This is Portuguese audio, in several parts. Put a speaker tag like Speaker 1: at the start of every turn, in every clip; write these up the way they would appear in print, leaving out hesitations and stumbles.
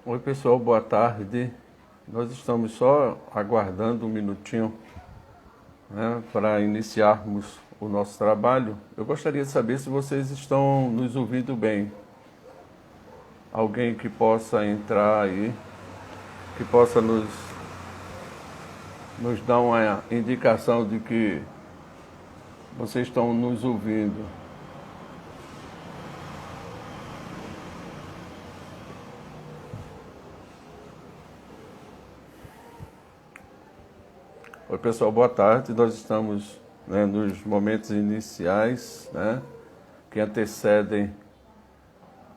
Speaker 1: Oi pessoal, boa tarde. Nós estamos só aguardando um minutinho, né, para iniciarmos o nosso trabalho. Eu gostaria de saber se vocês estão nos ouvindo bem. Alguém que possa entrar aí, que possa nos dar uma indicação de que vocês estão nos ouvindo. Oi pessoal, boa tarde. Nós estamos, né, nos momentos iniciais, né, que antecedem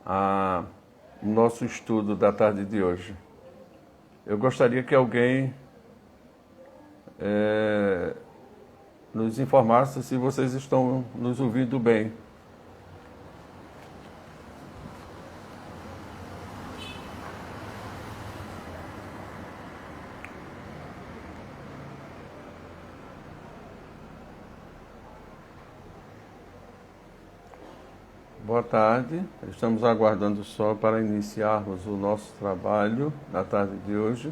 Speaker 1: o nosso estudo da tarde de hoje. Eu gostaria que alguém nos informasse se vocês estão nos ouvindo bem. Boa tarde, estamos aguardando só para iniciarmos o nosso trabalho na tarde de hoje.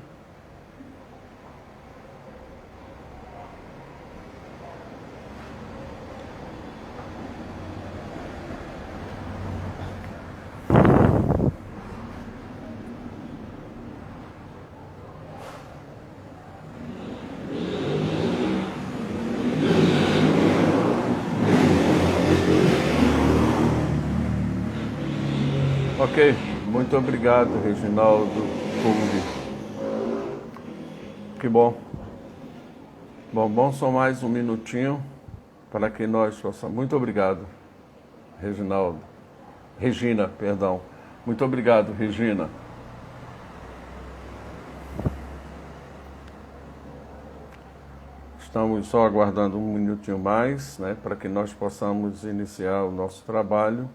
Speaker 1: Ok, muito obrigado, Reginaldo Cury. Que bom. Bom, só mais um minutinho para que nós possamos. Muito obrigado, Reginaldo. Regina, perdão. Muito obrigado, Regina. Estamos só aguardando um minutinho mais, né, para que nós possamos iniciar o nosso trabalho.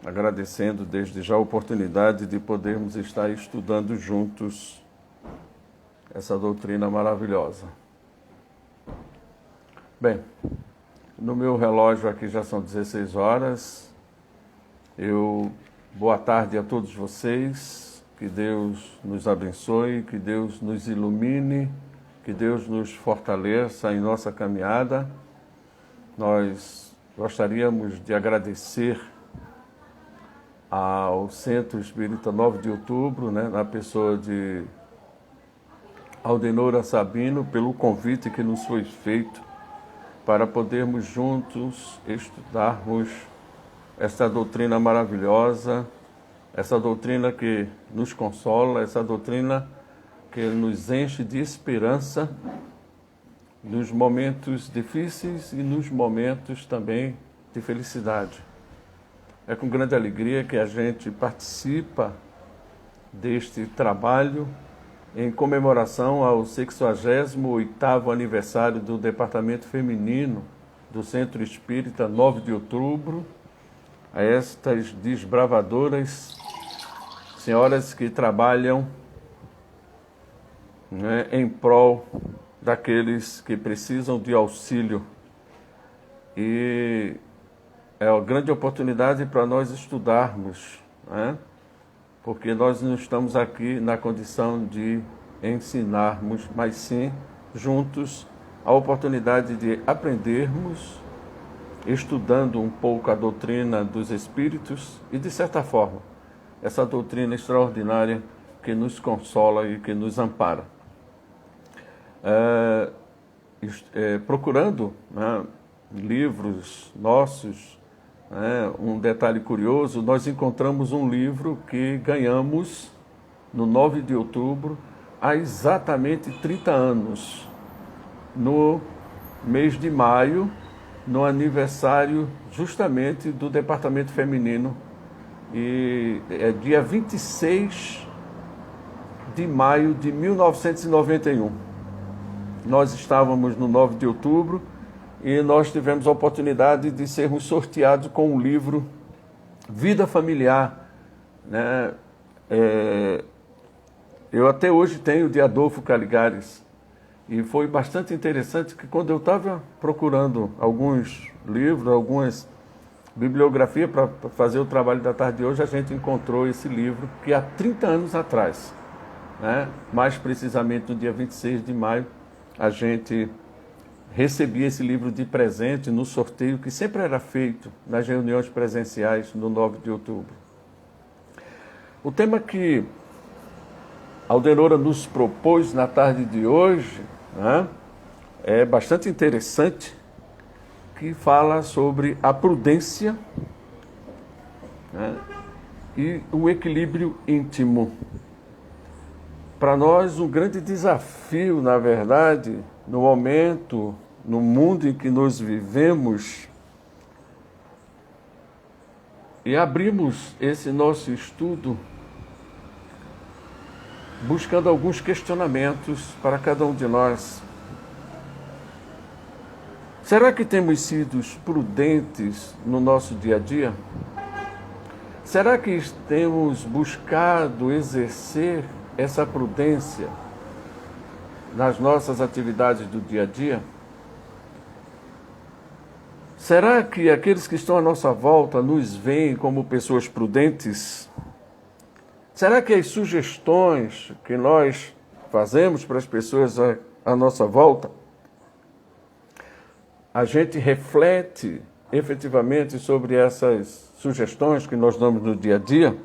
Speaker 1: Agradecendo desde já a oportunidade de podermos estar estudando juntos essa doutrina maravilhosa. Bem, no meu relógio aqui já são 16 horas. Boa tarde a todos vocês. Que Deus nos abençoe, que Deus nos ilumine, que Deus nos fortaleça em nossa caminhada. Nós gostaríamos de agradecer ao Centro Espírita 9 de Outubro, né, na pessoa de Aldenora Sabino, pelo convite que nos foi feito para podermos juntos estudarmos essa doutrina maravilhosa, essa doutrina que nos consola, essa doutrina que nos enche de esperança nos momentos difíceis e nos momentos também de felicidade. É com grande alegria que a gente participa deste trabalho em comemoração ao 68º aniversário do Departamento Feminino do Centro Espírita 9 de Outubro, a estas desbravadoras senhoras que trabalham, né, em prol daqueles que precisam de auxílio. E é uma grande oportunidade para nós estudarmos, né? Porque nós não estamos aqui na condição de ensinarmos, mas sim, juntos, a oportunidade de aprendermos, estudando um pouco a doutrina dos Espíritos e, de certa forma, essa doutrina extraordinária que nos consola e que nos ampara. Procurando, né, livros nossos, um detalhe curioso, nós encontramos um livro que ganhamos no 9 de outubro, há exatamente 30 anos, no mês de maio, no aniversário justamente do Departamento Feminino, e é dia 26 de maio de 1991. Nós estávamos no 9 de outubro, e nós tivemos a oportunidade de sermos sorteados com o livro Vida Familiar, né? Eu até hoje tenho de Adolfo Caligares, e foi bastante interessante que quando eu estava procurando alguns livros, algumas bibliografia para fazer o trabalho da tarde de hoje, a gente encontrou esse livro que há 30 anos atrás, né, mais precisamente no dia 26 de maio, a gente recebia esse livro de presente no sorteio que sempre era feito nas reuniões presenciais no 9 de outubro. O tema que Aldenora nos propôs na tarde de hoje, né, é bastante interessante, que fala sobre a prudência, né, e o equilíbrio íntimo. Para nós, um grande desafio, na verdade, no momento, no mundo em que nós vivemos, e abrimos esse nosso estudo buscando alguns questionamentos para cada um de nós. Será que temos sido prudentes no nosso dia a dia? Será que temos buscado exercer essa prudência nas nossas atividades do dia a dia? Será que aqueles que estão à nossa volta nos veem como pessoas prudentes? Será que as sugestões que nós fazemos para as pessoas à nossa volta, a gente reflete efetivamente sobre essas sugestões que nós damos no dia a dia?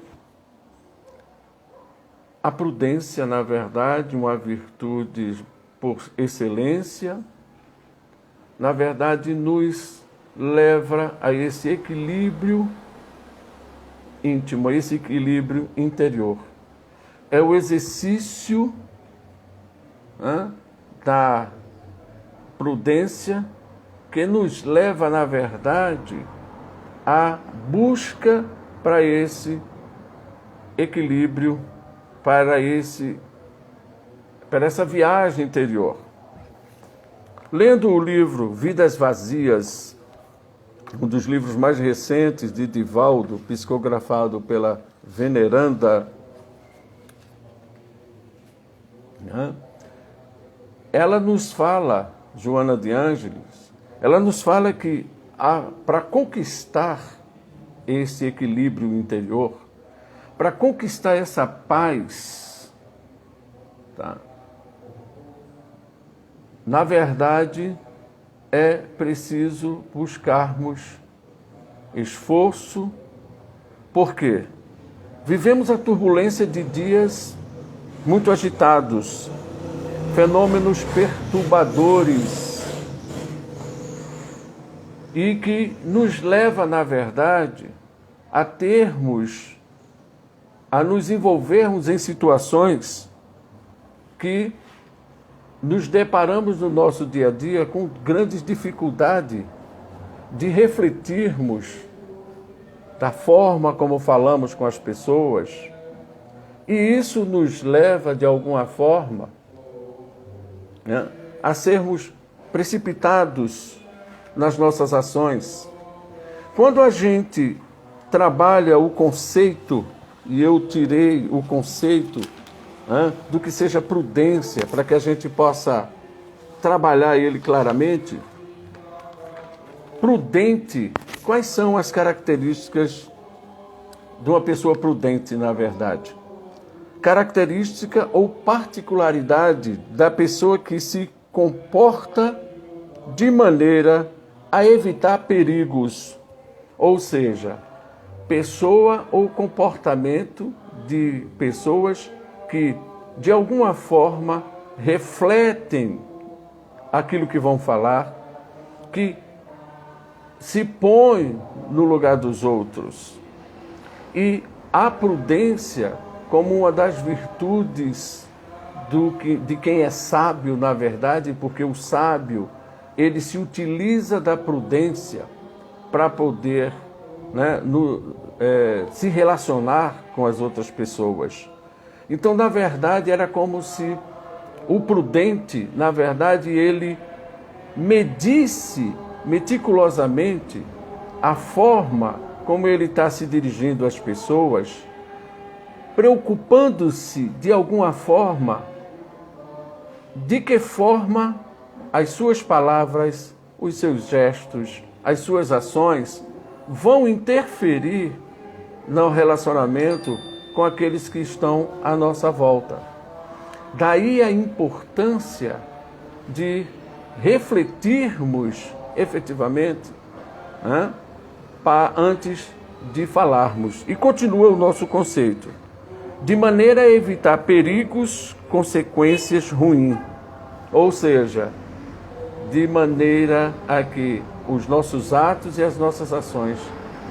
Speaker 1: A prudência, na verdade, uma virtude por excelência, na verdade, nos leva a esse equilíbrio íntimo, a esse equilíbrio interior. É o exercício, né, da prudência que nos leva, na verdade, à busca para esse equilíbrio, para essa viagem interior. Lendo o livro Vidas Vazias, um dos livros mais recentes de Divaldo, psicografado pela veneranda, né, ela nos fala, Joana de Ângeles, ela nos fala que para conquistar esse equilíbrio interior, para conquistar essa paz, tá, na verdade, é preciso buscarmos esforço. Por quê? Vivemos a turbulência de dias muito agitados, fenômenos perturbadores, e que nos leva, na verdade, a nos envolvermos em situações que nos deparamos no nosso dia a dia com grandes dificuldades de refletirmos da forma como falamos com as pessoas. E isso nos leva, de alguma forma, né, a sermos precipitados nas nossas ações. Quando a gente trabalha o conceito, e eu tirei o conceito, né, do que seja prudência, para que a gente possa trabalhar ele claramente. Prudente, quais são as características de uma pessoa prudente, na verdade? Característica ou particularidade da pessoa que se comporta de maneira a evitar perigos, ou seja, pessoa ou comportamento de pessoas que, de alguma forma, refletem aquilo que vão falar, que se põem no lugar dos outros. E a prudência como uma das virtudes de quem é sábio, na verdade, porque o sábio, ele se utiliza da prudência para poder, né, se relacionar com as outras pessoas. Então, na verdade, era como se o prudente, na verdade, ele medisse meticulosamente a forma como ele está se dirigindo às pessoas, preocupando-se de alguma forma, de que forma as suas palavras, os seus gestos, as suas ações vão interferir no relacionamento com aqueles que estão à nossa volta. Daí a importância de refletirmos efetivamente, né, antes de falarmos. E continua o nosso conceito: de maneira a evitar perigos, consequências ruins. Ou seja, de maneira a que os nossos atos e as nossas ações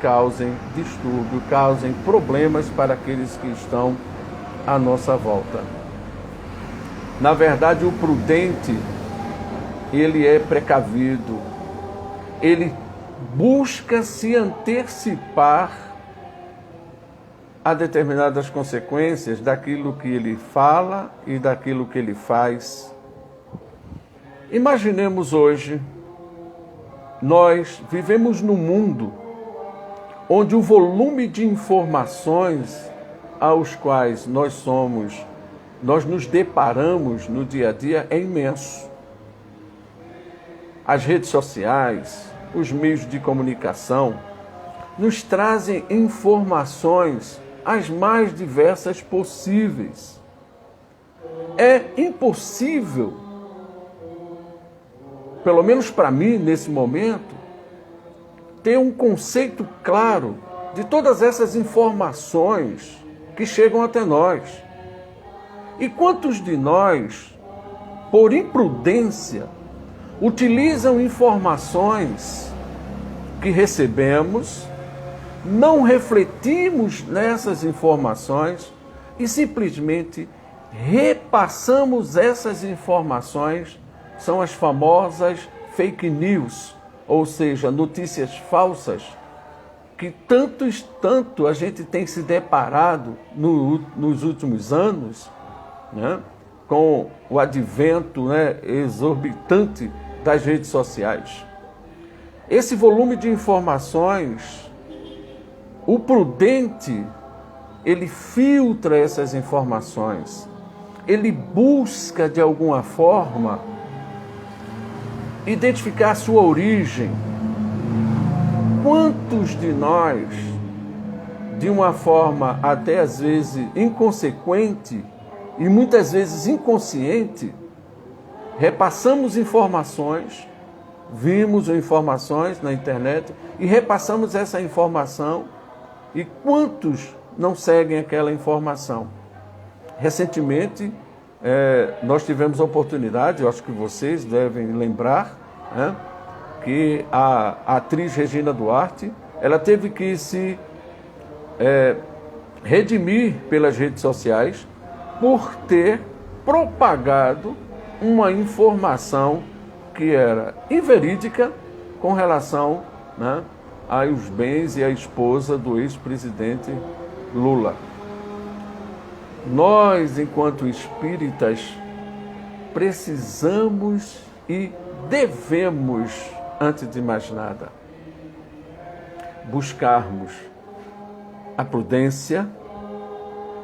Speaker 1: causem distúrbio, causem problemas para aqueles que estão à nossa volta. Na verdade, o prudente, ele é precavido, ele busca se antecipar a determinadas consequências daquilo que ele fala e daquilo que ele faz. Imaginemos hoje, nós vivemos num mundo onde o volume de informações aos quais nós nos deparamos no dia a dia é imenso. As redes sociais, os meios de comunicação, nos trazem informações as mais diversas possíveis. É impossível, pelo menos para mim, nesse momento, ter um conceito claro de todas essas informações que chegam até nós. E quantos de nós, por imprudência, utilizam informações que recebemos, não refletimos nessas informações e simplesmente repassamos essas informações, são as famosas fake news, ou seja, notícias falsas, que tanto a gente tem se deparado nos últimos anos, né, com o advento, né, exorbitante das redes sociais. Esse volume de informações, o prudente, ele filtra essas informações, ele busca de alguma forma identificar a sua origem. Quantos de nós, de uma forma até às vezes inconsequente e muitas vezes inconsciente, repassamos informações, vimos informações na internet e repassamos essa informação, e quantos não seguem aquela informação? Recentemente, nós tivemos a oportunidade, eu acho que vocês devem lembrar, né, que a atriz Regina Duarte, ela teve que se redimir pelas redes sociais por ter propagado uma informação que era inverídica com relação, né, aos bens e à esposa do ex-presidente Lula. Nós, enquanto espíritas, precisamos e devemos, antes de mais nada, buscarmos a prudência,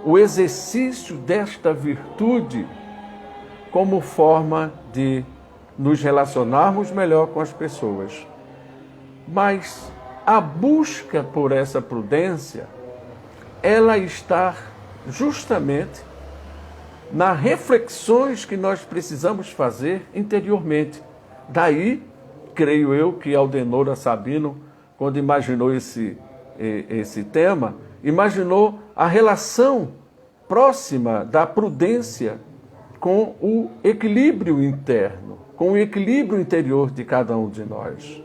Speaker 1: o exercício desta virtude como forma de nos relacionarmos melhor com as pessoas. Mas a busca por essa prudência, ela está justamente nas reflexões que nós precisamos fazer interiormente. Daí, creio eu, que Aldenora Sabino, quando imaginou esse tema, imaginou a relação próxima da prudência com o equilíbrio interno, com o equilíbrio interior de cada um de nós.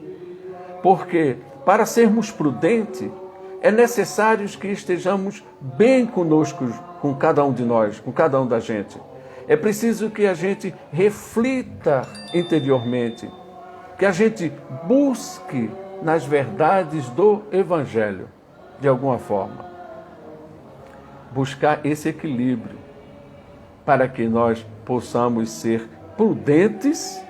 Speaker 1: Porque, para sermos prudentes, é necessário que estejamos bem conosco, com cada um de nós, com cada um da gente. É preciso que a gente reflita interiormente, que a gente busque nas verdades do Evangelho, de alguma forma. Buscar esse equilíbrio, para que nós possamos ser prudentes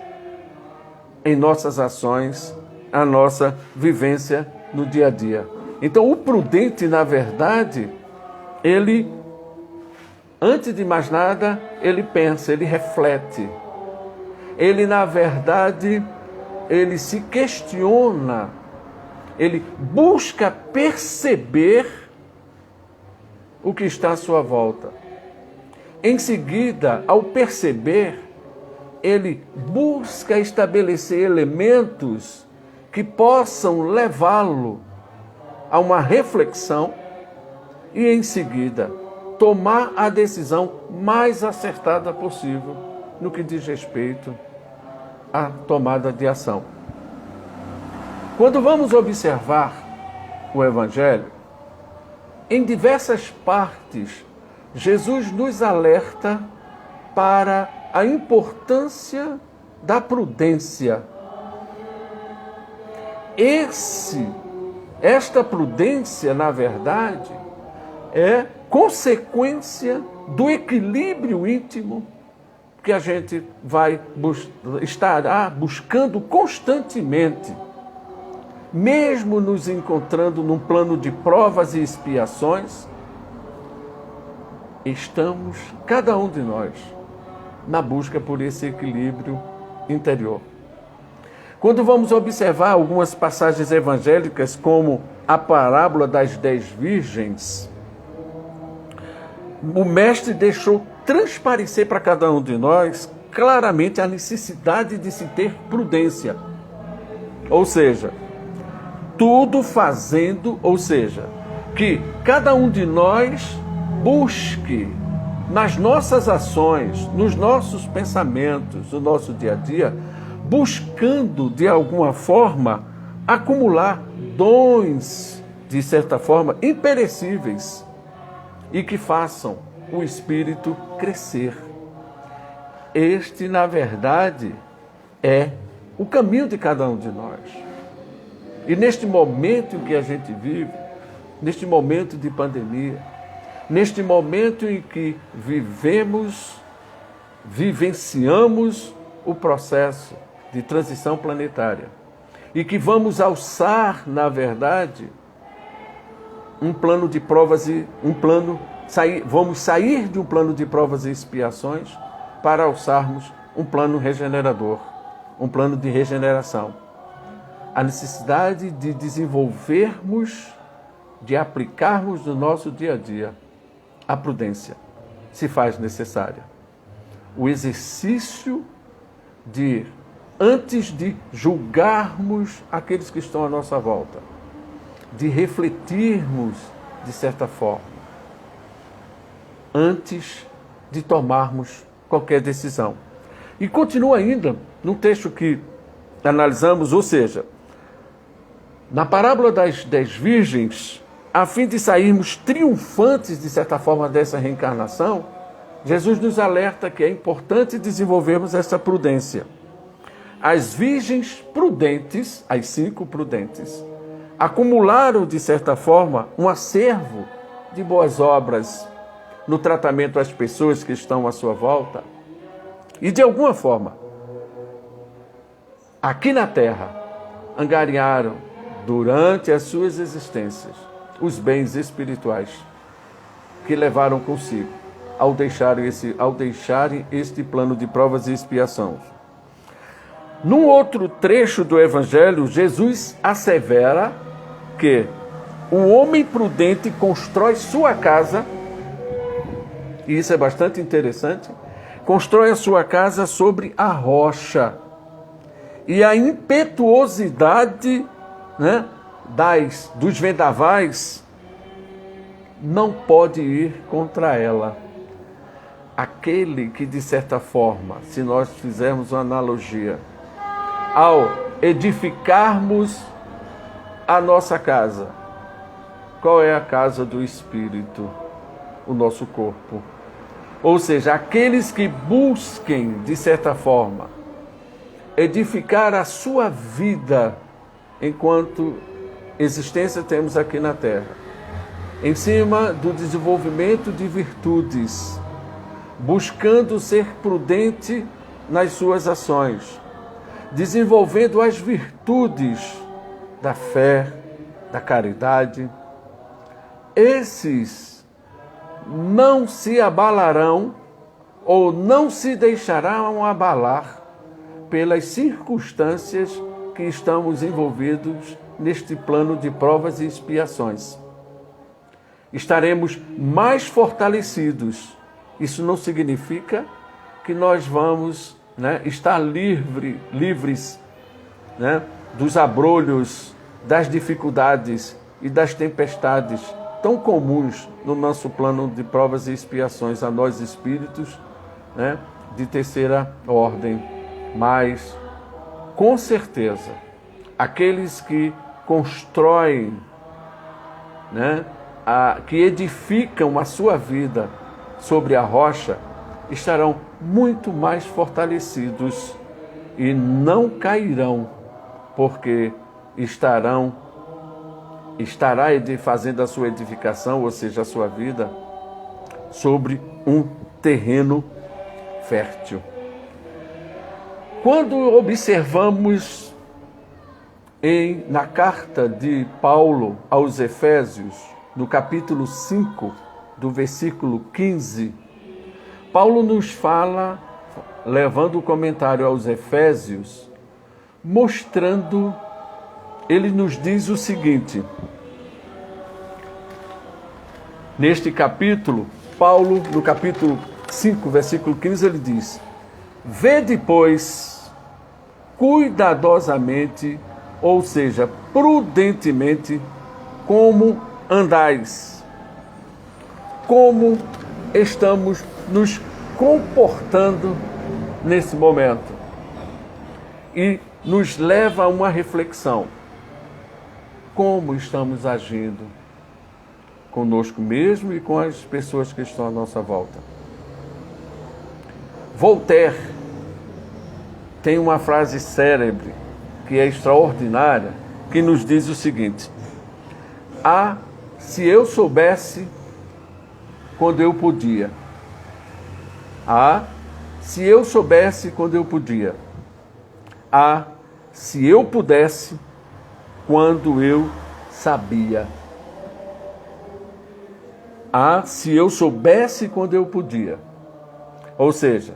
Speaker 1: em nossas ações, a nossa vivência no dia a dia. Então, o prudente, na verdade, ele, antes de mais nada, ele pensa, ele reflete. Ele, na verdade, ele se questiona, ele busca perceber o que está à sua volta. Em seguida, ao perceber, ele busca estabelecer elementos que possam levá-lo a uma reflexão e, em seguida, tomar a decisão mais acertada possível no que diz respeito à tomada de ação. Quando vamos observar o Evangelho, em diversas partes, Jesus nos alerta para a importância da prudência. Esta prudência, na verdade, é consequência do equilíbrio íntimo que a gente estará buscando constantemente, mesmo nos encontrando num plano de provas e expiações. Estamos, cada um de nós, na busca por esse equilíbrio interior. Quando vamos observar algumas passagens evangélicas, como a parábola das 10 virgens, o mestre deixou transparecer para cada um de nós claramente a necessidade de se ter prudência. Ou seja, que cada um de nós busque nas nossas ações, nos nossos pensamentos, no nosso dia a dia, buscando de alguma forma acumular dons, de certa forma, imperecíveis e que façam o espírito crescer. Este, na verdade, é o caminho de cada um de nós. E neste momento em que a gente vive, neste momento de pandemia, neste momento em que vivenciamos o processo de transição planetária e que vamos alçar, na verdade, um plano de provas vamos sair de um plano de provas e expiações para alçarmos um plano regenerador, um plano de regeneração. A necessidade de desenvolvermos, de aplicarmos no nosso dia a dia a prudência se faz necessária. O exercício de, antes de julgarmos aqueles que estão à nossa volta, de refletirmos de certa forma, antes de tomarmos qualquer decisão. E continua ainda no texto que analisamos, ou seja, na parábola das 10 virgens, a fim de sairmos triunfantes, de certa forma, dessa reencarnação, Jesus nos alerta que é importante desenvolvermos essa prudência. As virgens prudentes, as 5 prudentes, acumularam, de certa forma, um acervo de boas obras no tratamento às pessoas que estão à sua volta. E, de alguma forma, aqui na Terra, angariaram, durante as suas existências, os bens espirituais que levaram consigo ao deixarem este plano de provas e expiações. Num outro trecho do Evangelho, Jesus assevera que o homem prudente constrói sua casa, e isso é bastante interessante, constrói a sua casa sobre a rocha. E a impetuosidade, dos vendavais não pode ir contra ela. Aquele que, de certa forma, se nós fizermos uma analogia, ao edificarmos a nossa casa, qual é a casa do Espírito? O nosso corpo. Ou seja, aqueles que busquem, de certa forma, edificar a sua vida enquanto existência temos aqui na Terra, em cima do desenvolvimento de virtudes, buscando ser prudente nas suas ações, desenvolvendo as virtudes da fé, da caridade. Esses não se abalarão ou não se deixarão abalar pelas circunstâncias que estamos envolvidos neste plano de provas e expiações. Estaremos mais fortalecidos. Isso não significa que nós vamos, estar livres, dos abrolhos, das dificuldades e das tempestades tão comuns no nosso plano de provas e expiações a nós espíritos, de terceira ordem. Mas, com certeza, aqueles que constroem, que edificam a sua vida sobre a rocha, estarão muito mais fortalecidos e não cairão, porque estará fazendo a sua edificação, ou seja, a sua vida, sobre um terreno fértil. Quando observamos na carta de Paulo aos Efésios, no capítulo 5, do versículo 15, Paulo nos fala, levando o comentário aos Efésios, mostrando, ele nos diz o seguinte: neste capítulo, Paulo, no capítulo 5, versículo 15, ele diz: vede, pois, cuidadosamente, ou seja, prudentemente, como andais, como estamos nos comportando nesse momento. E nos leva a uma reflexão. Como estamos agindo conosco mesmo e com as pessoas que estão à nossa volta. Voltaire tem uma frase célebre, que é extraordinária, que nos diz o seguinte: se eu soubesse quando eu podia. Se eu soubesse quando eu podia. Se eu pudesse quando eu sabia. Se eu soubesse quando eu podia. Ou seja,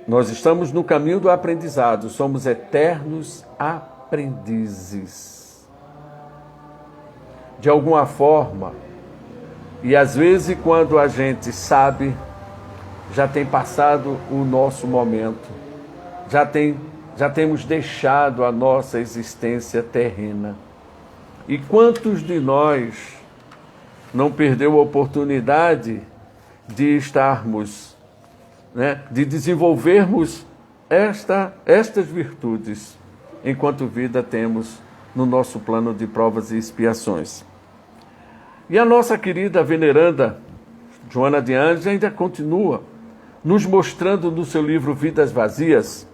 Speaker 1: nós estamos no caminho do aprendizado, somos eternos aprendizes. De alguma forma, e às vezes quando a gente sabe, já tem passado o nosso momento, já temos deixado a nossa existência terrena. E quantos de nós não perdeu a oportunidade de estarmos, de desenvolvermos estas virtudes, enquanto vida temos no nosso plano de provas e expiações. E a nossa querida veneranda Joana de Ângeles ainda continua nos mostrando no seu livro Vidas Vazias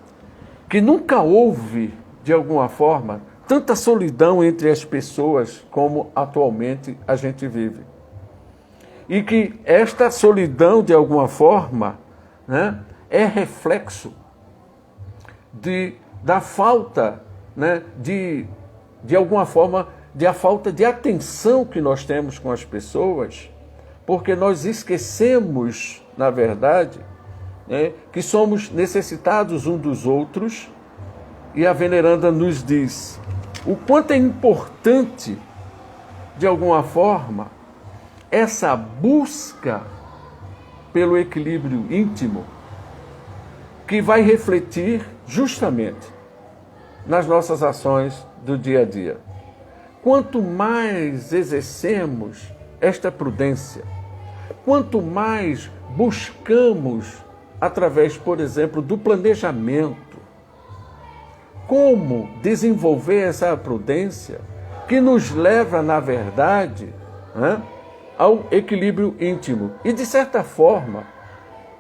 Speaker 1: que nunca houve, de alguma forma, tanta solidão entre as pessoas como atualmente a gente vive. E que esta solidão, de alguma forma, é reflexo da falta, de alguma forma, a falta de atenção que nós temos com as pessoas, porque nós esquecemos, na verdade, que somos necessitados uns dos outros, e a veneranda nos diz o quanto é importante, de alguma forma, essa busca pelo equilíbrio íntimo, que vai refletir justamente nas nossas ações do dia a dia. Quanto mais exercemos esta prudência, quanto mais buscamos, através, por exemplo, do planejamento, como desenvolver essa prudência que nos leva, na verdade, ao equilíbrio íntimo. E, de certa forma,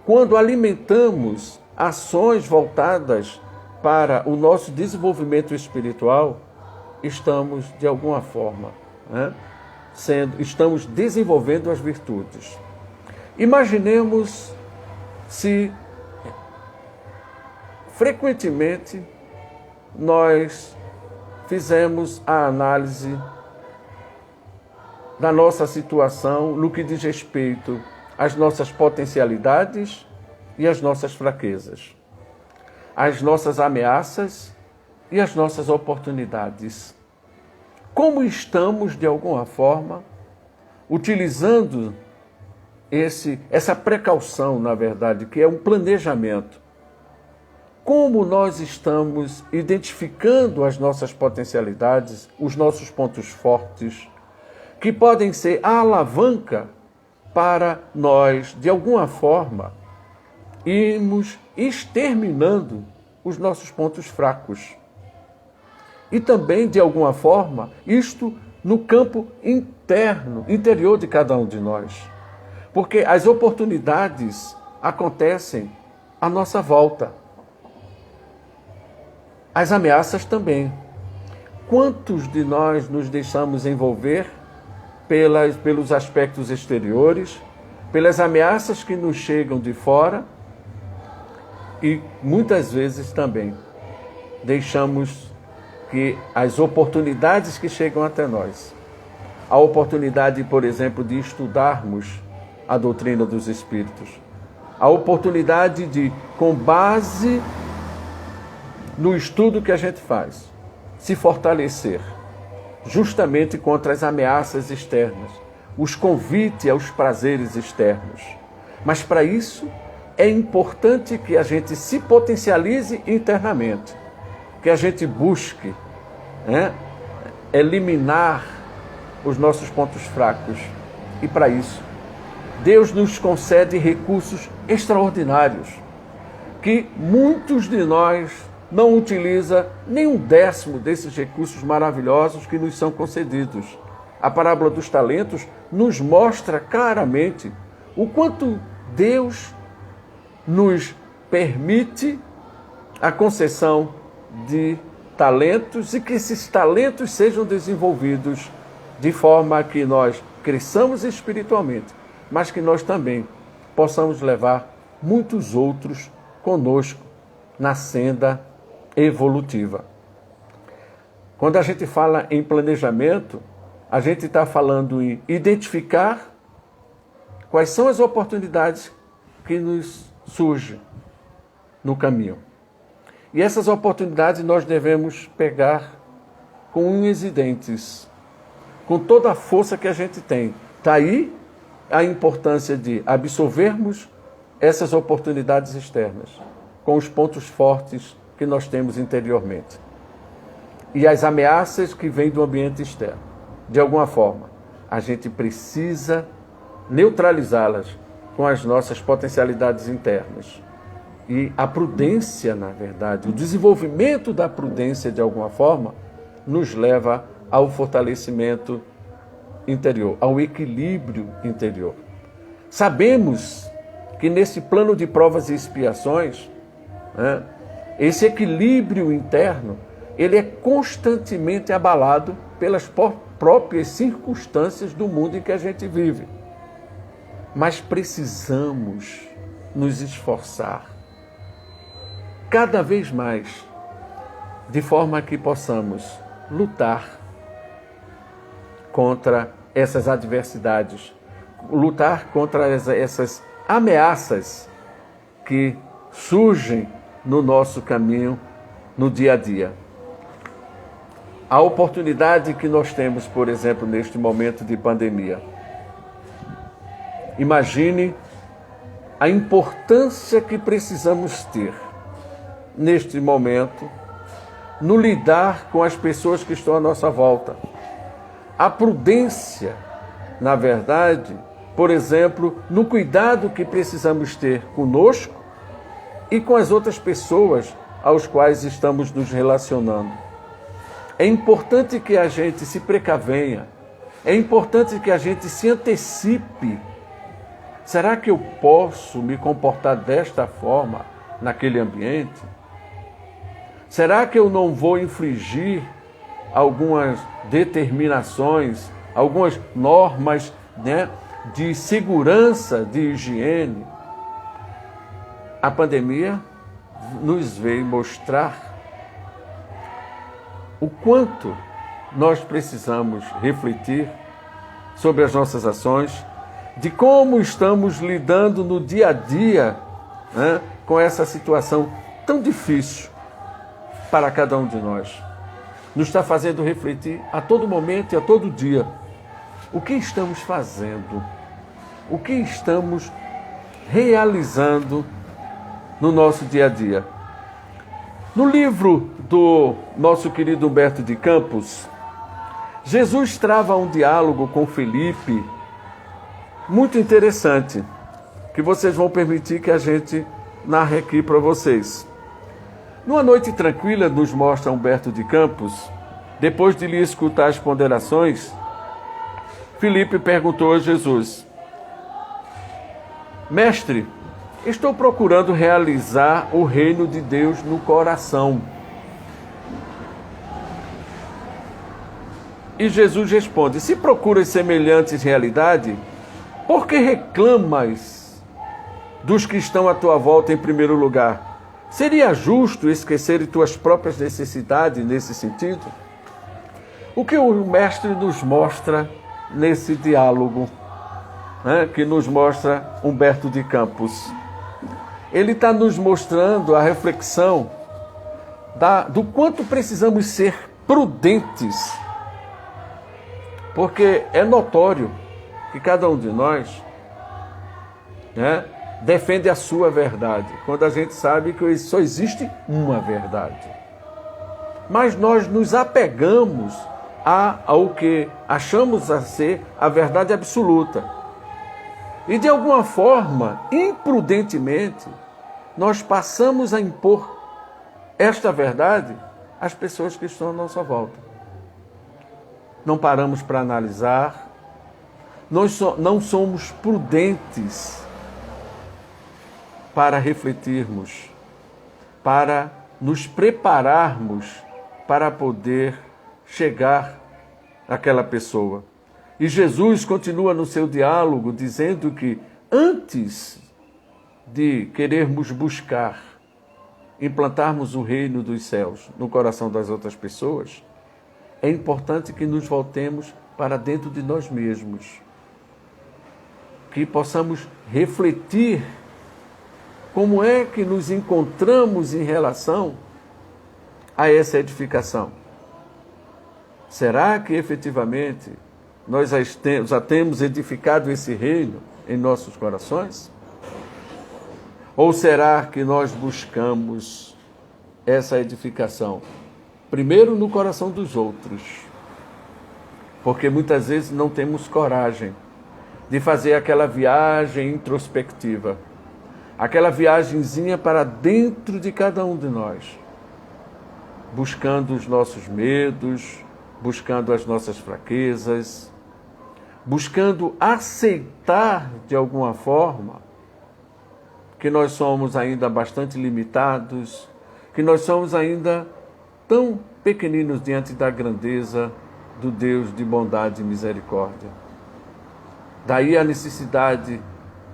Speaker 1: quando alimentamos ações voltadas para o nosso desenvolvimento espiritual, estamos, de alguma forma, estamos desenvolvendo as virtudes. Imaginemos se frequentemente nós fizemos a análise da nossa situação no que diz respeito às nossas potencialidades e às nossas fraquezas, às nossas ameaças e às nossas oportunidades. como estamos, de alguma forma, utilizando essa precaução, na verdade, que é um planejamento. Como nós estamos identificando as nossas potencialidades, os nossos pontos fortes, que podem ser a alavanca para nós, de alguma forma, irmos exterminando os nossos pontos fracos. E também, de alguma forma, isto no campo interior de cada um de nós. Porque as oportunidades acontecem à nossa volta. As ameaças também. Quantos de nós nos deixamos envolver pelos aspectos exteriores, pelas ameaças que nos chegam de fora e muitas vezes também deixamos que as oportunidades que chegam até nós, a oportunidade, por exemplo, de estudarmos a doutrina dos Espíritos, a oportunidade de, com base no estudo que a gente faz, se fortalecer justamente contra as ameaças externas, os convites aos prazeres externos. Mas para isso é importante que a gente se potencialize internamente, que a gente busque eliminar os nossos pontos fracos. E para isso, Deus nos concede recursos extraordinários, que muitos de nós não utiliza nem 1/10 desses recursos maravilhosos que nos são concedidos. A parábola dos talentos nos mostra claramente o quanto Deus nos permite a concessão de talentos e que esses talentos sejam desenvolvidos de forma que nós cresçamos espiritualmente, mas que nós também possamos levar muitos outros conosco na senda evolutiva. Quando a gente fala em planejamento, a gente está falando em identificar quais são as oportunidades que nos surgem no caminho. E essas oportunidades nós devemos pegar com unhas e dentes, com toda a força que a gente tem. Está aí a importância de absorvermos essas oportunidades externas, com os pontos fortes que nós temos interiormente. E as ameaças que vêm do ambiente externo. De alguma forma, a gente precisa neutralizá-las com as nossas potencialidades internas. E a prudência, na verdade, o desenvolvimento da prudência, de alguma forma, nos leva ao fortalecimento interior, ao equilíbrio interior. Sabemos que nesse plano de provas e expiações, esse equilíbrio interno, ele é constantemente abalado pelas próprias circunstâncias do mundo em que a gente vive. Mas precisamos nos esforçar cada vez mais, de forma que possamos lutar contra essas adversidades, lutar contra essas ameaças que surgem no nosso caminho, no dia a dia. A oportunidade que nós temos, por exemplo, neste momento de pandemia. Imagine a importância que precisamos ter neste momento no lidar com as pessoas que estão à nossa volta. A prudência, na verdade, por exemplo, no cuidado que precisamos ter conosco e com as outras pessoas aos quais estamos nos relacionando. É importante que a gente se precavenha, é importante que a gente se antecipe. Será que eu posso me comportar desta forma naquele ambiente? Será que eu não vou infringir algumas determinações, algumas normas, de segurança, de higiene? A pandemia nos veio mostrar o quanto nós precisamos refletir sobre as nossas ações, de como estamos lidando no dia a dia com essa situação tão difícil para cada um de nós. nos está fazendo refletir a todo momento e a todo dia. O que estamos fazendo? O que estamos realizando no nosso dia a dia? No livro do nosso querido Humberto de Campos, Jesus trava um diálogo com Felipe muito interessante, que vocês vão permitir que a gente narre aqui para vocês. Numa noite tranquila, nos mostra Humberto de Campos, depois de lhe escutar as ponderações, Felipe perguntou a Jesus: Mestre, estou procurando realizar o reino de Deus no coração. E Jesus responde: se procuras semelhantes realidade, por que reclamas dos que estão à tua volta em primeiro lugar? Seria justo esquecer tuas próprias necessidades nesse sentido? O que o mestre nos mostra nesse diálogo, que nos mostra Humberto de Campos? Ele está nos mostrando a reflexão do quanto precisamos ser prudentes, porque é notório que cada um de nós defende a sua verdade, quando a gente sabe que só existe uma verdade. Mas nós nos apegamos ao que achamos a ser a verdade absoluta. E de alguma forma, imprudentemente, nós passamos a impor esta verdade às pessoas que estão à nossa volta. Não paramos para analisar, nós não somos prudentes para refletirmos, para nos prepararmos para poder chegar àquela pessoa. E Jesus continua no seu diálogo dizendo que antes de querermos buscar, implantarmos o reino dos céus no coração das outras pessoas, é importante que nos voltemos para dentro de nós mesmos, que possamos refletir como é que nos encontramos em relação a essa edificação. Será que efetivamente nós já temos edificado esse reino em nossos corações? Ou será que nós buscamos essa edificação primeiro no coração dos outros? Porque muitas vezes não temos coragem de fazer aquela viagem introspectiva, aquela viagenzinha para dentro de cada um de nós, buscando os nossos medos, buscando as nossas fraquezas, buscando aceitar de alguma forma que nós somos ainda bastante limitados, que nós somos ainda tão pequeninos diante da grandeza do Deus de bondade e misericórdia. Daí a necessidade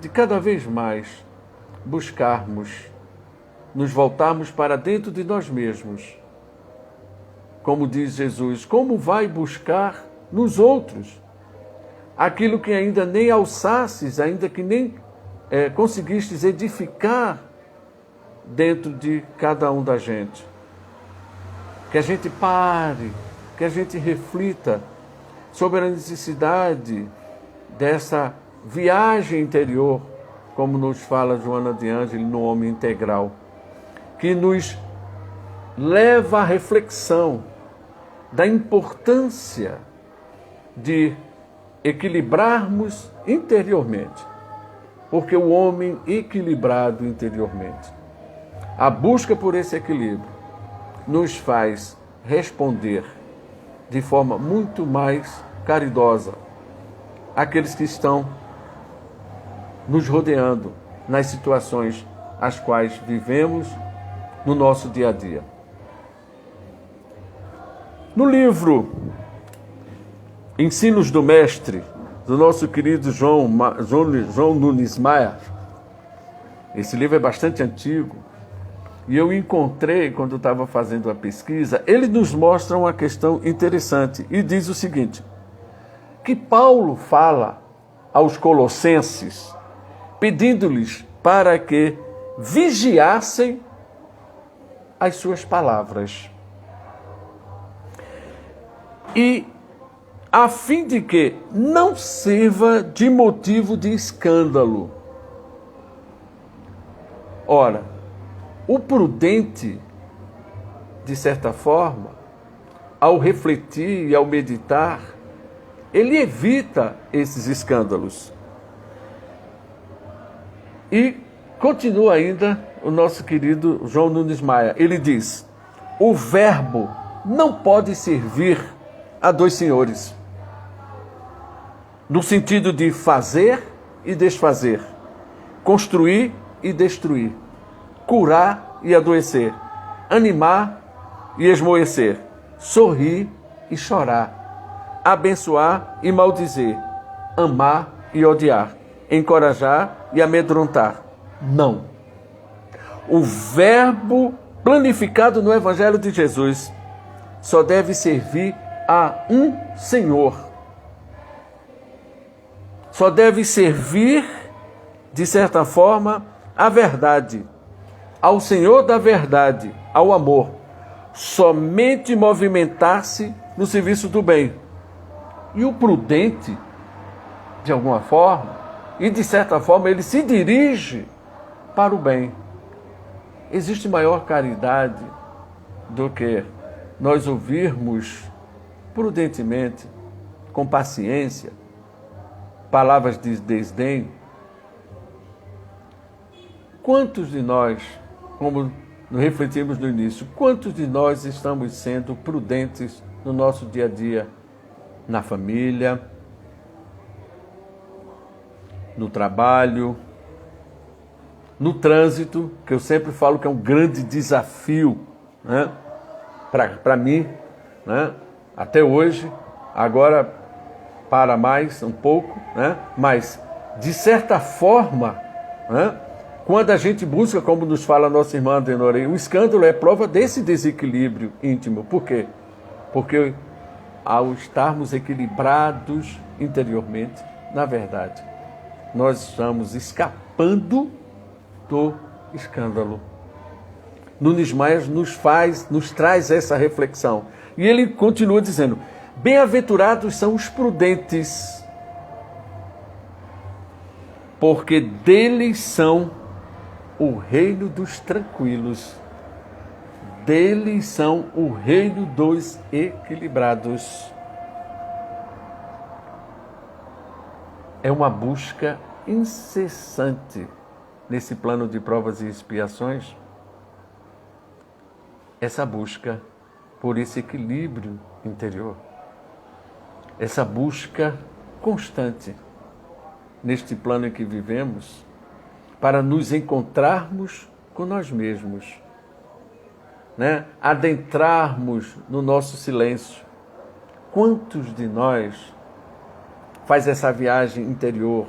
Speaker 1: de cada vez mais buscarmos, nos voltarmos para dentro de nós mesmos. Como diz Jesus, como vai buscar nos outros aquilo que ainda nem alçastes, ainda que nem conseguistes edificar dentro de cada um da gente? Que a gente pare, que a gente reflita sobre a necessidade dessa viagem interior, como nos fala Joana de Ângeli no Homem Integral, que nos leva à reflexão da importância de equilibrarmos interiormente, porque o homem equilibrado interiormente, a busca por esse equilíbrio nos faz responder de forma muito mais caridosa àqueles que estão nos rodeando nas situações as quais vivemos no nosso dia a dia. No livro Ensinos do Mestre, do nosso querido João Nunes Maia, esse livro é bastante antigo, e eu encontrei, quando eu estava fazendo a pesquisa, ele nos mostra uma questão interessante, e diz o seguinte, que Paulo fala aos colossenses, pedindo-lhes para que vigiassem as suas palavras. e a fim de que não sirva de motivo de escândalo. Ora, o prudente, de certa forma, ao refletir e ao meditar, ele evita esses escândalos. E continua ainda o nosso querido João Nunes Maia. Ele diz: o verbo não pode servir a dois senhores, no sentido de fazer e desfazer, construir e destruir, curar e adoecer, animar e esmoecer, sorrir e chorar, abençoar e maldizer, amar e odiar, encorajar e amedrontar. Não. O verbo planificado no Evangelho de Jesus só deve servir a um Senhor. Só deve servir, de certa forma, à verdade, ao Senhor da verdade, ao amor. Somente movimentar-se no serviço do bem. E o prudente, de alguma forma, e de certa forma, ele se dirige para o bem. Existe maior caridade do que nós ouvirmos prudentemente, com paciência, palavras de desdém. Quantos de nós, como refletimos no início, quantos de nós estamos sendo prudentes no nosso dia a dia, na família, no trabalho, no trânsito, que eu sempre falo que é um grande desafio, né? Para mim, né? Até hoje, agora para mais um pouco, né? Mas, de certa forma, né? Quando a gente busca, como nos fala a nossa irmã Adenora, o escândalo é prova desse desequilíbrio íntimo. Por quê? Porque ao estarmos equilibrados interiormente, na verdade, nós estamos escapando do escândalo. Nunes Maia nos traz essa reflexão. E ele continua dizendo: bem-aventurados são os prudentes, porque deles são o reino dos tranquilos. Deles são o reino dos equilibrados. É uma busca incessante nesse plano de provas e expiações, essa busca por esse equilíbrio interior, essa busca constante neste plano em que vivemos, para nos encontrarmos com nós mesmos, né? Adentrarmos no nosso silêncio. Quantos de nós faz essa viagem interior,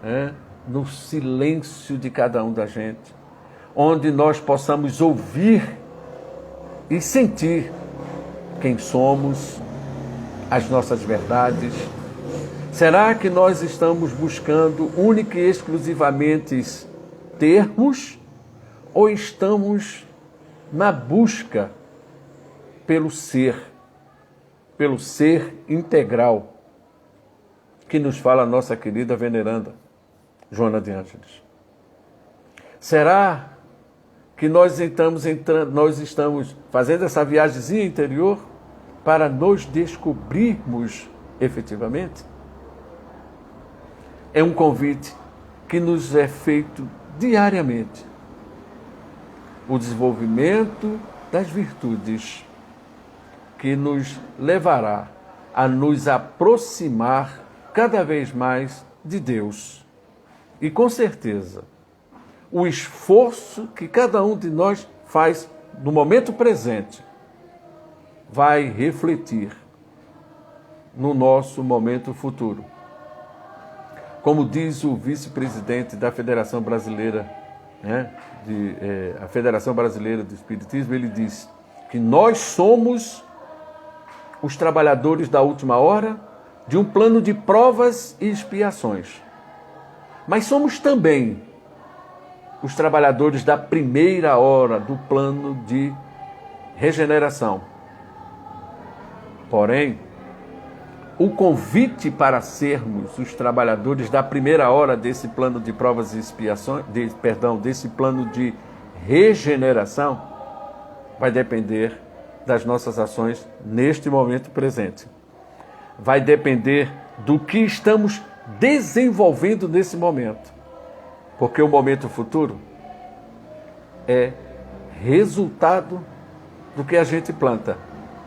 Speaker 1: né? No silêncio de cada um da gente, onde nós possamos ouvir e sentir quem somos, as nossas verdades. Será que nós estamos buscando única e exclusivamente termos, ou estamos na busca pelo ser integral, que nos fala a nossa querida veneranda Joana de Ângeles? Será que nós estamos fazendo essa viagemzinha interior para nos descobrirmos efetivamente? É um convite que nos é feito diariamente. O desenvolvimento das virtudes que nos levará a nos aproximar cada vez mais de Deus. E com certeza, o esforço que cada um de nós faz no momento presente vai refletir no nosso momento futuro. Como diz o vice-presidente da Federação Brasileira, né, a Federação Brasileira do Espiritismo, ele diz que nós somos os trabalhadores da última hora de um plano de provas e expiações. Mas somos também os trabalhadores da primeira hora do plano de regeneração. Porém, o convite para sermos os trabalhadores da primeira hora desse plano de provas e expiações, desse plano de regeneração, vai depender das nossas ações neste momento presente. Vai depender do que estamos desenvolvendo nesse momento. Porque o momento futuro é resultado do que a gente planta.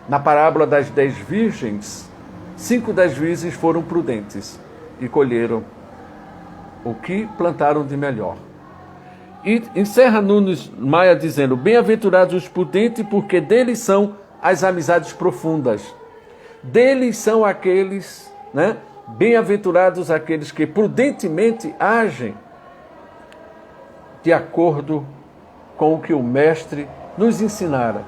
Speaker 1: Na parábola das 10 virgens, 5 das virgens foram prudentes e colheram o que plantaram de melhor. E encerra Nunes Maia dizendo: bem-aventurados os prudentes, porque deles são as amizades profundas. Deles são aqueles, né? Bem-aventurados aqueles que prudentemente agem de acordo com o que o Mestre nos ensinara,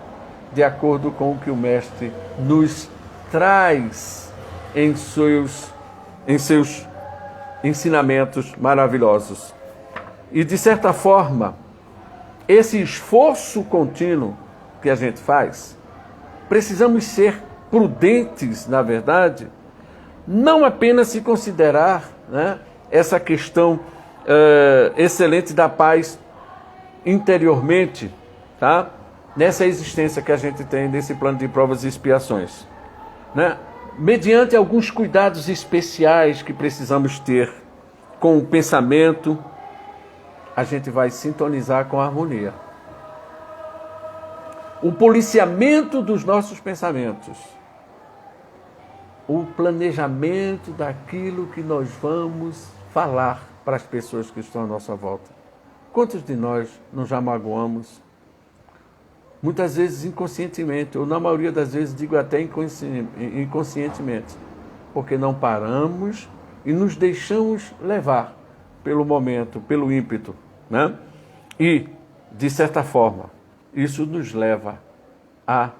Speaker 1: de acordo com o que o Mestre nos traz em seus ensinamentos maravilhosos. E, de certa forma, esse esforço contínuo que a gente faz, precisamos ser prudentes, na verdade, não apenas se considerar, né, essa questão excelente da paz interiormente, tá? Nessa existência que a gente tem nesse plano de provas e expiações, né? Mediante alguns cuidados especiais que precisamos ter com o pensamento, a gente vai sintonizar com a harmonia. O policiamento dos nossos pensamentos, o planejamento daquilo que nós vamos falar para as pessoas que estão à nossa volta. Quantos de nós não já magoamos? Muitas vezes inconscientemente, ou na maioria das vezes digo até inconscientemente, porque não paramos e nos deixamos levar pelo momento, pelo ímpeto, né? E, de certa forma, isso nos leva a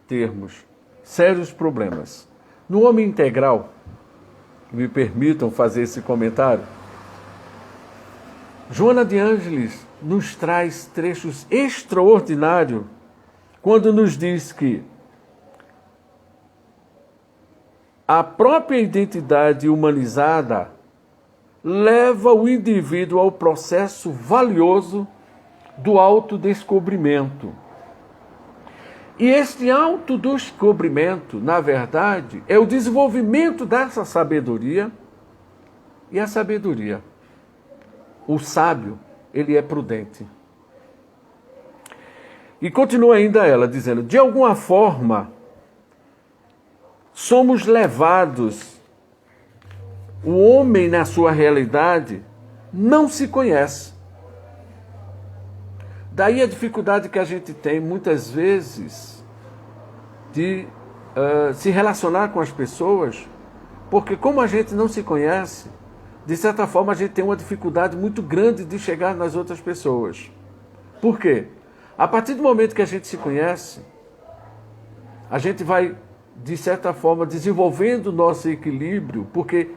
Speaker 1: termos sérios problemas. No homem integral, me permitam fazer esse comentário, Joana de Ângeles nos traz trechos extraordinários quando nos diz que a própria identidade humanizada leva o indivíduo ao processo valioso do autodescobrimento. E este autodescobrimento, na verdade, é o desenvolvimento dessa sabedoria. E a sabedoria, o sábio, ele é prudente. E continua ainda ela dizendo: de alguma forma, somos levados, o homem na sua realidade não se conhece. Daí a dificuldade que a gente tem, muitas vezes, de se relacionar com as pessoas, porque como a gente não se conhece, de certa forma a gente tem uma dificuldade muito grande de chegar nas outras pessoas. Por quê? A partir do momento que a gente se conhece, a gente vai, de certa forma, desenvolvendo o nosso equilíbrio, porque,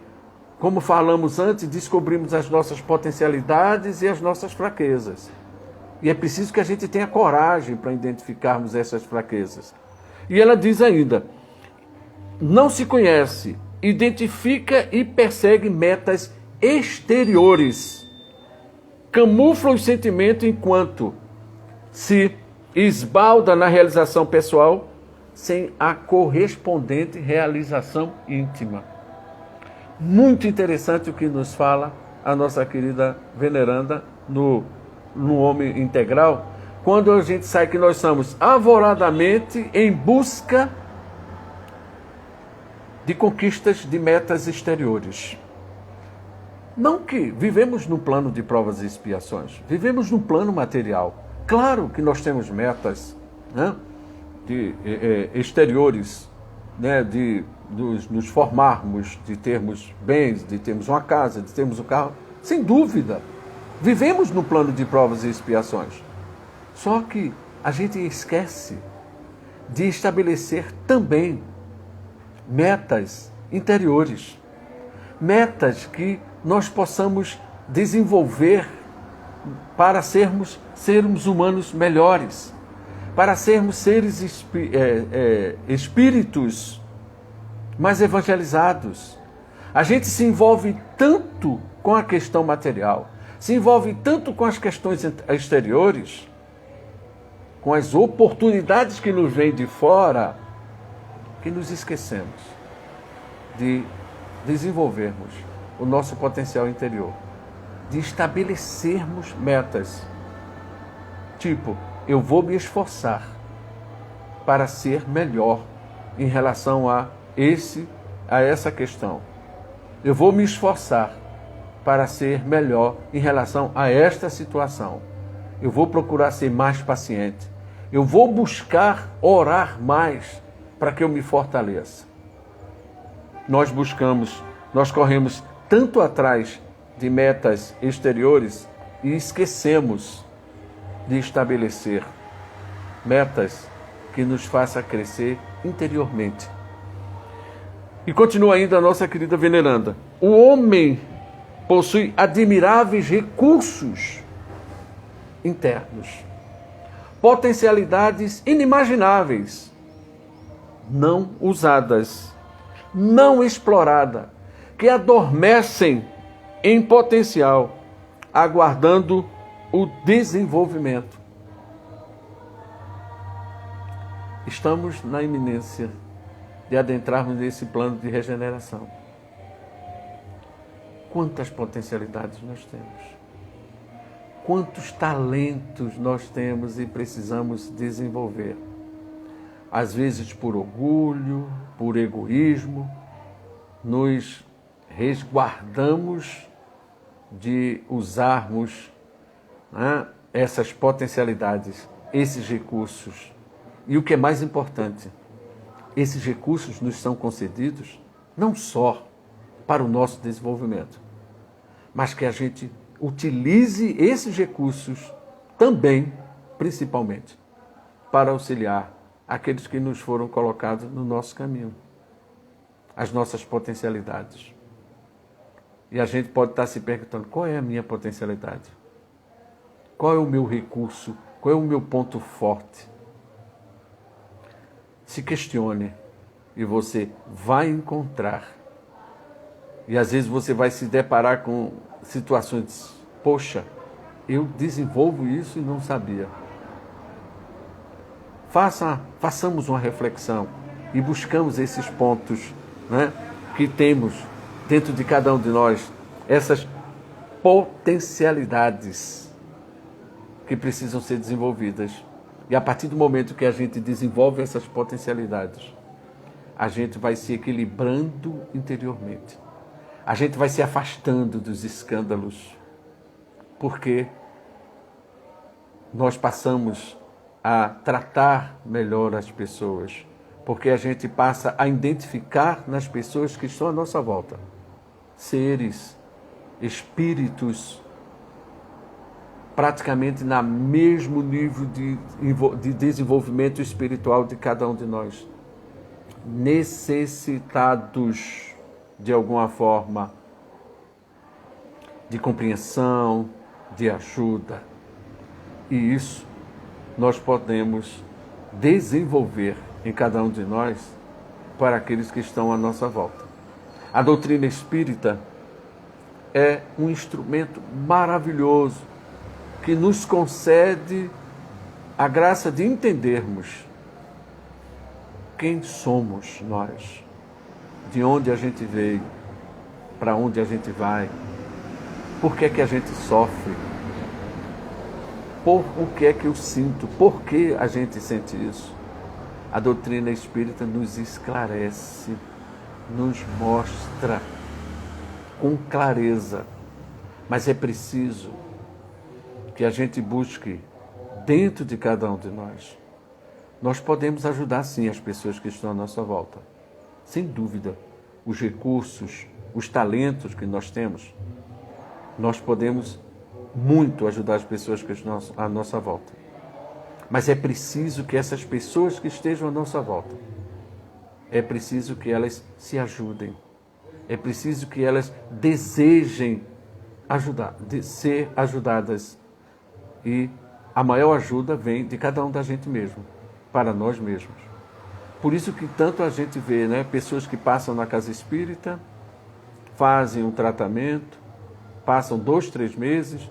Speaker 1: como falamos antes, descobrimos as nossas potencialidades e as nossas fraquezas. E é preciso que a gente tenha coragem para identificarmos essas fraquezas. E ela diz ainda: não se conhece, identifica e persegue metas exteriores, camufla os sentimentos enquanto se esbalda na realização pessoal sem a correspondente realização íntima. Muito interessante o que nos fala a nossa querida veneranda no Homem Integral, quando a gente sabe que nós estamos avoradamente em busca de conquistas de metas exteriores. Não que vivemos no plano de provas e expiações, vivemos no plano material. Claro que nós temos metas, né, exteriores, né, de nos formarmos, de termos bens, de termos uma casa, de termos um carro. Sem dúvida, vivemos no plano de provas e expiações. Só que a gente esquece de estabelecer também metas interiores, metas que nós possamos desenvolver para sermos seres humanos melhores, para sermos seres espíritos mais evangelizados. A gente se envolve tanto com a questão material, se envolve tanto com as questões exteriores, com as oportunidades que nos vêm de fora, que nos esquecemos de desenvolvermos o nosso potencial interior, de estabelecermos metas. Tipo, eu vou me esforçar para ser melhor em relação a essa questão. Eu vou me esforçar para ser melhor em relação a esta situação. Eu vou procurar ser mais paciente. Eu vou buscar orar mais para que eu me fortaleça. Nós corremos tanto atrás de metas exteriores e esquecemos de estabelecer metas que nos façam crescer interiormente. E continua ainda a nossa querida veneranda. O homem possui admiráveis recursos internos, potencialidades inimagináveis, não usadas, não exploradas, que adormecem em potencial, aguardando o desenvolvimento. Estamos na iminência de adentrarmos nesse plano de regeneração. Quantas potencialidades nós temos? Quantos talentos nós temos e precisamos desenvolver? Às vezes por orgulho, por egoísmo, nos resguardamos de usarmos essas potencialidades, esses recursos. E o que é mais importante, esses recursos nos são concedidos não só para o nosso desenvolvimento, mas que a gente utilize esses recursos também, principalmente, para auxiliar aqueles que nos foram colocados no nosso caminho, as nossas potencialidades. E a gente pode estar se perguntando, qual é a minha potencialidade? Qual é o meu recurso? Qual é o meu ponto forte? Se questione e você vai encontrar. E às vezes você vai se deparar com situações, poxa, eu desenvolvo isso e não sabia. Façamos uma reflexão e buscamos esses pontos, que temos dentro de cada um de nós, essas potencialidades que precisam ser desenvolvidas. E a partir do momento que a gente desenvolve essas potencialidades, a gente vai se equilibrando interiormente. A gente vai se afastando dos escândalos, porque nós passamos a tratar melhor as pessoas, porque a gente passa a identificar nas pessoas que estão à nossa volta seres, espíritos, praticamente no mesmo nível de desenvolvimento espiritual de cada um de nós, necessitados de alguma forma de compreensão, de ajuda. E isso nós podemos desenvolver em cada um de nós para aqueles que estão à nossa volta. A doutrina espírita é um instrumento maravilhoso que nos concede a graça de entendermos quem somos nós, de onde a gente veio, para onde a gente vai, por que é que a gente sofre, por o que é que eu sinto, por que a gente sente isso. A doutrina espírita nos esclarece, nos mostra com clareza, mas é preciso que a gente busque dentro de cada um de nós. Nós podemos ajudar sim as pessoas que estão à nossa volta. Sem dúvida, os recursos, os talentos que nós temos, nós podemos muito ajudar as pessoas que estão à nossa volta. Mas é preciso que essas pessoas que estejam à nossa volta, é preciso que elas se ajudem. É preciso que elas desejem ajudar, de ser ajudadas. E a maior ajuda vem de cada um da gente mesmo, para nós mesmos. Por isso que tanto a gente vê, né, pessoas que passam na casa espírita, fazem um tratamento, passam 2, 3 meses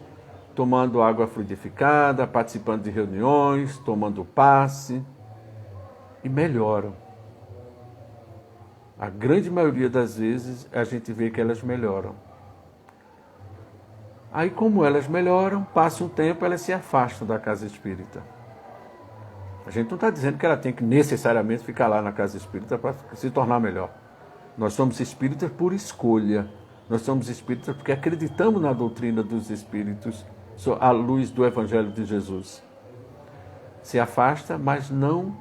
Speaker 1: tomando água fluidificada, participando de reuniões, tomando passe e melhoram. A grande maioria das vezes a gente vê que elas melhoram. Aí, como elas melhoram, passa um tempo, elas se afastam da casa espírita. A gente não está dizendo que ela tem que necessariamente ficar lá na casa espírita para se tornar melhor. Nós somos espíritas por escolha. Nós somos espíritas porque acreditamos na doutrina dos espíritos à luz do Evangelho de Jesus. Se afasta, mas não...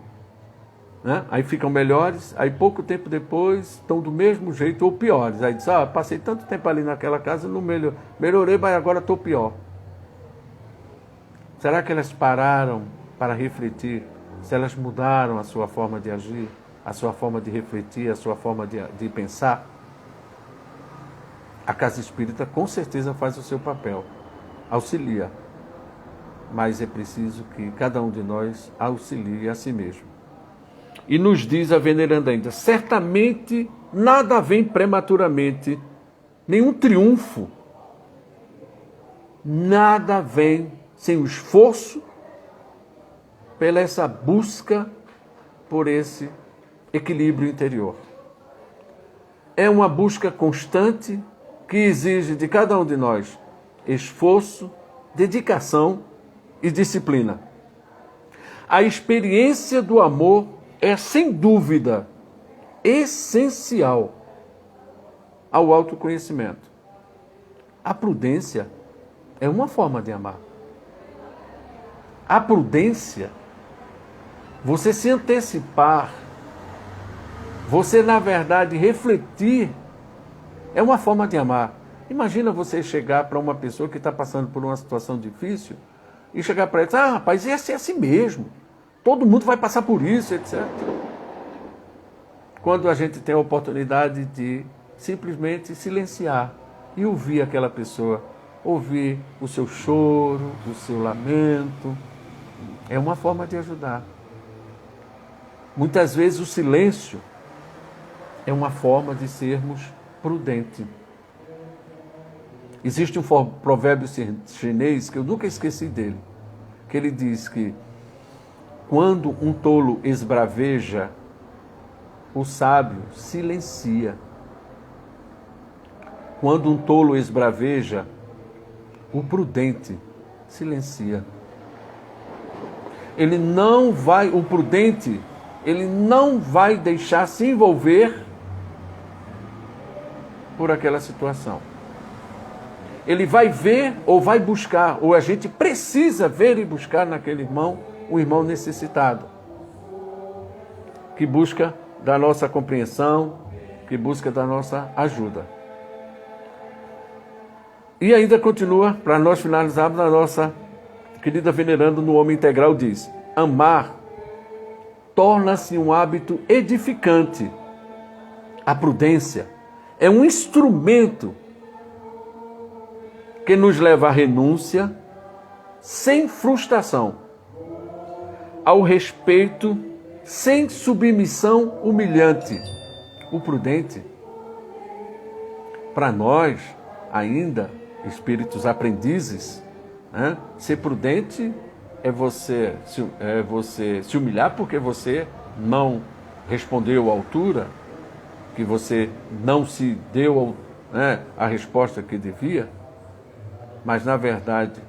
Speaker 1: né? Aí ficam melhores, aí pouco tempo depois estão do mesmo jeito ou piores. Aí diz, passei tanto tempo ali naquela casa, não melhorei, mas agora estou pior. Será que elas pararam para refletir? Se elas mudaram a sua forma de agir, a sua forma de refletir, a sua forma de pensar? A casa espírita com certeza faz o seu papel, auxilia. Mas é preciso que cada um de nós auxilie a si mesmo. E nos diz a veneranda ainda, certamente nada vem prematuramente, nenhum triunfo, nada vem sem o esforço pela essa busca por esse equilíbrio interior. É uma busca constante que exige de cada um de nós esforço, dedicação e disciplina. A experiência do amor é, sem dúvida, essencial ao autoconhecimento. A prudência é uma forma de amar. A prudência, você se antecipar, você, na verdade, refletir, é uma forma de amar. Imagina você chegar para uma pessoa que está passando por uma situação difícil e chegar para ela e dizer, rapaz, esse é assim mesmo. Todo mundo vai passar por isso, etc. Quando a gente tem a oportunidade de simplesmente silenciar e ouvir aquela pessoa, ouvir o seu choro, o seu lamento, é uma forma de ajudar. Muitas vezes o silêncio é uma forma de sermos prudentes. Existe um provérbio chinês que eu nunca esqueci dele, que ele diz que quando um tolo esbraveja, o sábio silencia. Quando um tolo esbraveja, o prudente silencia. O prudente, ele não vai deixar se envolver por aquela situação. Ele vai ver ou vai buscar, ou a gente precisa ver e buscar naquele irmão, um irmão necessitado, que busca da nossa compreensão, que busca da nossa ajuda. E ainda continua, para nós finalizarmos, a nossa querida veneranda no Homem Integral diz, amar torna-se um hábito edificante. A prudência é um instrumento que nos leva à renúncia sem frustração, ao respeito sem submissão humilhante. O prudente, para nós, ainda, espíritos aprendizes, né? Ser prudente é você se humilhar porque você não respondeu à altura, que você não se deu a resposta que devia, mas na verdade,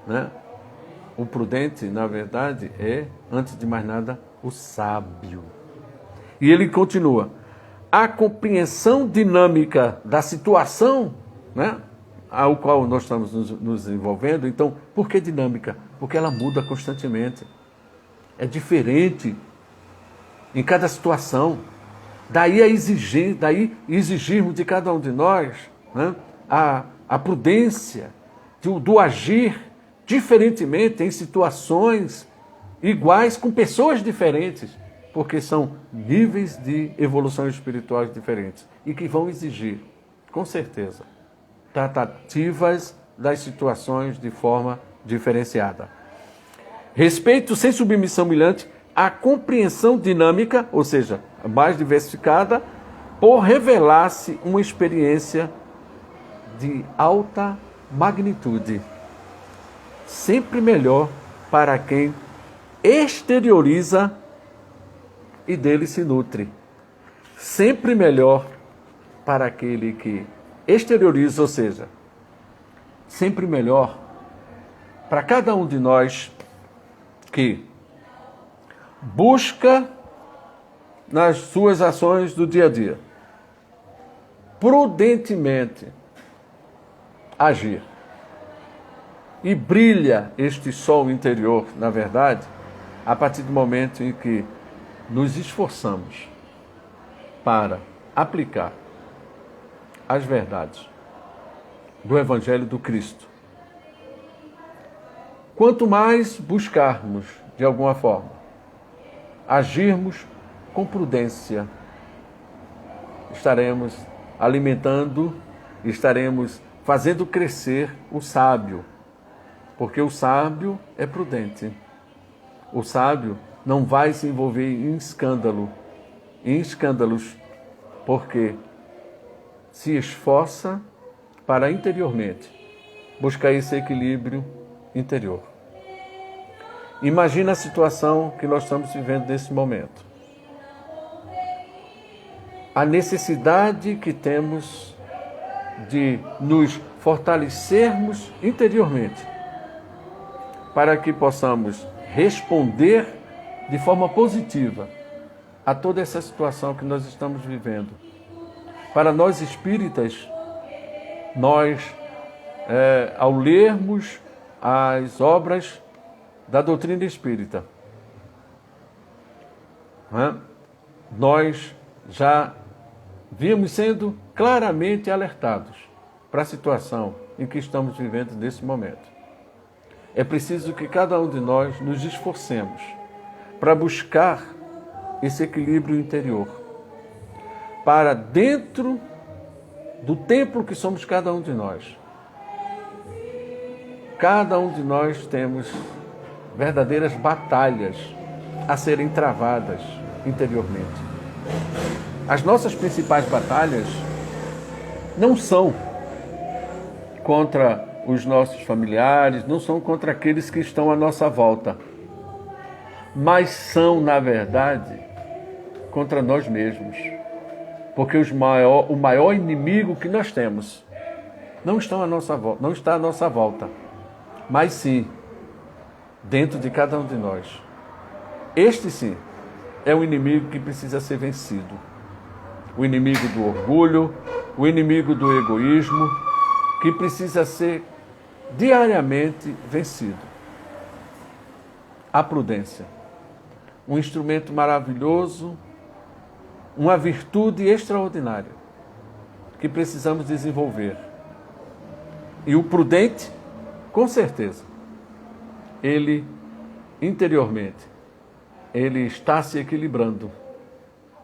Speaker 1: né? O prudente, na verdade, é, antes de mais nada, o sábio. E ele continua, a compreensão dinâmica da situação, né, ao qual nós estamos nos envolvendo. Então, por que dinâmica? Porque ela muda constantemente. É diferente em cada situação. Daí exigirmos de cada um de nós, né, a prudência do agir diferentemente em situações iguais com pessoas diferentes, porque são níveis de evolução espiritual diferentes e que vão exigir, com certeza, tratativas das situações de forma diferenciada. Respeito sem submissão humilhante a compreensão dinâmica, ou seja, mais diversificada, por revelar-se uma experiência de alta magnitude. Sempre melhor para quem exterioriza e dele se nutre. Sempre melhor para aquele que exterioriza, ou seja, sempre melhor para cada um de nós que busca nas suas ações do dia a dia prudentemente agir. E brilha este sol interior, na verdade, a partir do momento em que nos esforçamos para aplicar as verdades do Evangelho do Cristo. Quanto mais buscarmos, de alguma forma, agirmos com prudência, estaremos alimentando, estaremos fazendo crescer o sábio, porque o sábio é prudente. O sábio não vai se envolver em escândalos, porque se esforça para interiormente buscar esse equilíbrio interior. Imagina a situação que nós estamos vivendo nesse momento. A necessidade que temos de nos fortalecermos interiormente para que possamos responder de forma positiva a toda essa situação que nós estamos vivendo. Para nós espíritas, ao lermos as obras da doutrina espírita, nós já víamos sendo claramente alertados para a situação em que estamos vivendo nesse momento. É preciso que cada um de nós nos esforcemos para buscar esse equilíbrio interior, para dentro do templo que somos cada um de nós. Cada um de nós temos verdadeiras batalhas a serem travadas interiormente. As nossas principais batalhas não são contra os nossos familiares, não são contra aqueles que estão à nossa volta, mas são, na verdade, contra nós mesmos. Porque o maior inimigo que nós temos não está à nossa volta, mas sim dentro de cada um de nós. Este sim é um inimigo que precisa ser vencido. O inimigo do orgulho, o inimigo do egoísmo, que precisa ser diariamente vencido. A prudência, um instrumento maravilhoso, uma virtude extraordinária que precisamos desenvolver. E o prudente, com certeza, ele interiormente, ele está se equilibrando.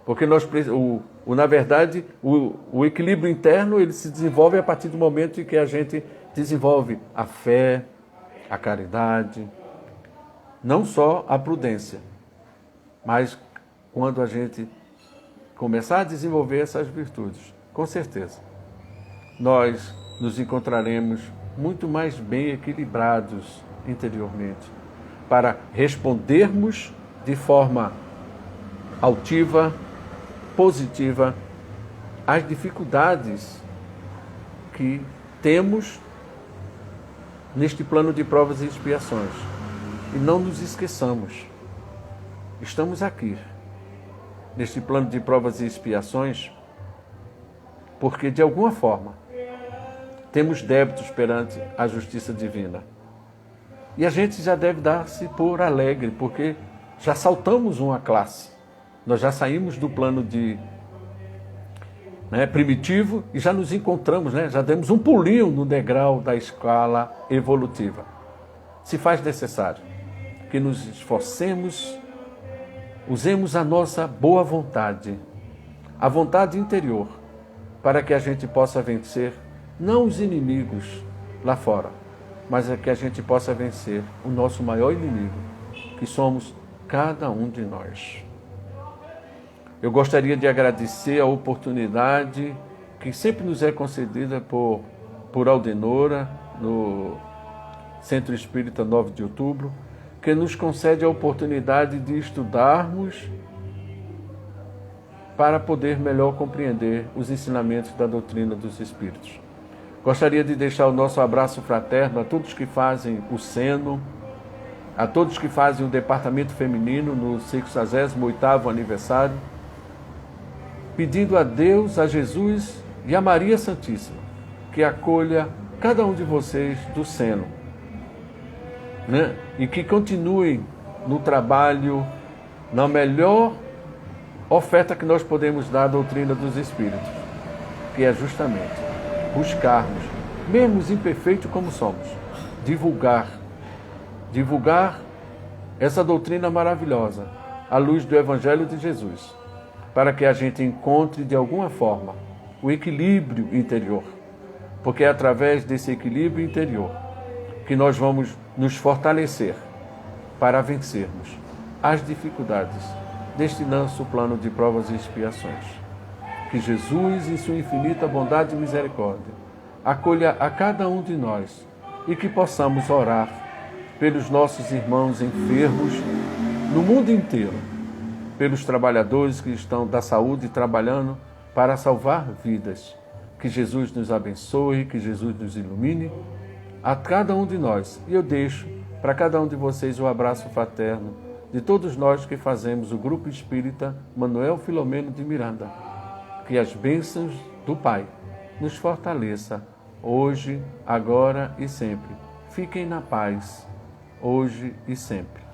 Speaker 1: Porque na verdade, o equilíbrio interno ele se desenvolve a partir do momento em que a gente desenvolve a fé, a caridade, não só a prudência, mas quando a gente começar a desenvolver essas virtudes, com certeza, nós nos encontraremos muito mais bem equilibrados interiormente, para respondermos de forma altiva, positiva, às dificuldades que temos neste plano de provas e expiações. E não nos esqueçamos, estamos aqui, neste plano de provas e expiações, porque de alguma forma temos débitos perante a justiça divina. E a gente já deve dar-se por alegre, porque já saltamos uma classe. Nós já saímos do plano primitivo e já nos encontramos, já demos um pulinho no degrau da escala evolutiva. Se faz necessário que nos esforcemos, usemos a nossa boa vontade, a vontade interior, para que a gente possa vencer não os inimigos lá fora, mas é que a gente possa vencer o nosso maior inimigo, que somos cada um de nós. Eu gostaria de agradecer a oportunidade que sempre nos é concedida por Aldenora, no Centro Espírita 9 de Outubro, que nos concede a oportunidade de estudarmos para poder melhor compreender os ensinamentos da doutrina dos Espíritos. Gostaria de deixar o nosso abraço fraterno a todos que fazem o Seno, a todos que fazem o Departamento Feminino no 68º aniversário, pedindo a Deus, a Jesus e a Maria Santíssima que acolha cada um de vocês do Seno, né? E que continuem no trabalho, na melhor oferta que nós podemos dar à doutrina dos Espíritos, que é justamente buscarmos, mesmo imperfeitos como somos, divulgar essa doutrina maravilhosa à luz do Evangelho de Jesus, para que a gente encontre de alguma forma o equilíbrio interior, porque é através desse equilíbrio interior que nós vamos nos fortalecer para vencermos as dificuldades deste nosso plano de provas e expiações. Que Jesus, em sua infinita bondade e misericórdia, acolha a cada um de nós e que possamos orar pelos nossos irmãos enfermos no mundo inteiro, pelos trabalhadores que estão da saúde trabalhando para salvar vidas. Que Jesus nos abençoe, que Jesus nos ilumine, a cada um de nós. E eu deixo para cada um de vocês o abraço fraterno de todos nós que fazemos o Grupo Espírita Manuel Filomeno de Miranda. Que as bênçãos do Pai nos fortaleça hoje, agora e sempre. Fiquem na paz, hoje e sempre.